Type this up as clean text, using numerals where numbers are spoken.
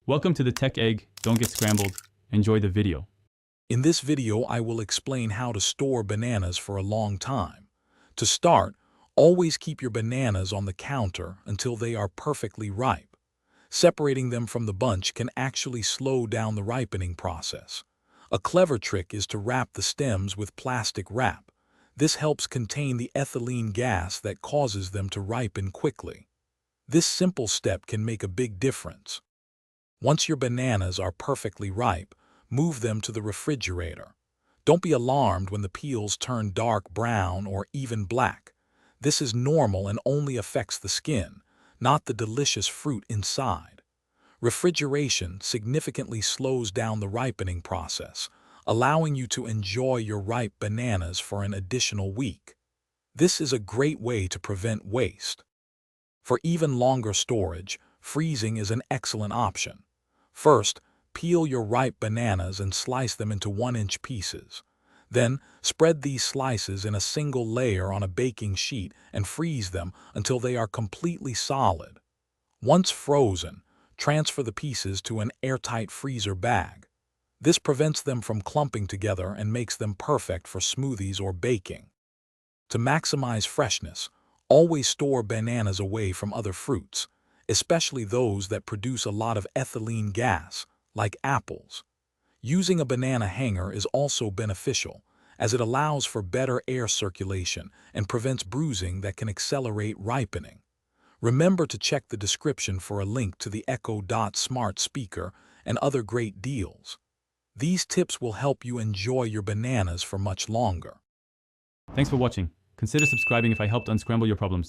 Welcome to the Tech Egg. Don't get scrambled. Enjoy the video. In this video, I will explain how to store bananas for a long time. To start, always keep your bananas on the counter until they are perfectly ripe. Separating them from the bunch can actually slow down the ripening process. A clever trick is to wrap the stems with plastic wrap. This helps contain the ethylene gas that causes them to ripen quickly. This simple step can make a big difference. Once your bananas are perfectly ripe, move them to the refrigerator. Don't be alarmed when the peels turn dark brown or even black. This is normal and only affects the skin, not the delicious fruit inside. Refrigeration significantly slows down the ripening process, allowing you to enjoy your ripe bananas for an additional week. This is a great way to prevent waste. For even longer storage, freezing is an excellent option. First, peel your ripe bananas and slice them into 1-inch pieces. Then, spread these slices in a single layer on a baking sheet and freeze them until they are completely solid. Once frozen, transfer the pieces to an airtight freezer bag. This prevents them from clumping together and makes them perfect for smoothies or baking. To maximize freshness, always store bananas away from other fruits, especially those that produce a lot of ethylene gas, like apples. Using a banana hanger is also beneficial, as it allows for better air circulation and prevents bruising that can accelerate ripening. Remember to check the description for a link to the Echo Dot smart speaker and other great deals. These tips will help you enjoy your bananas for much longer. Thanks for watching. Consider subscribing if I helped unscramble your problems.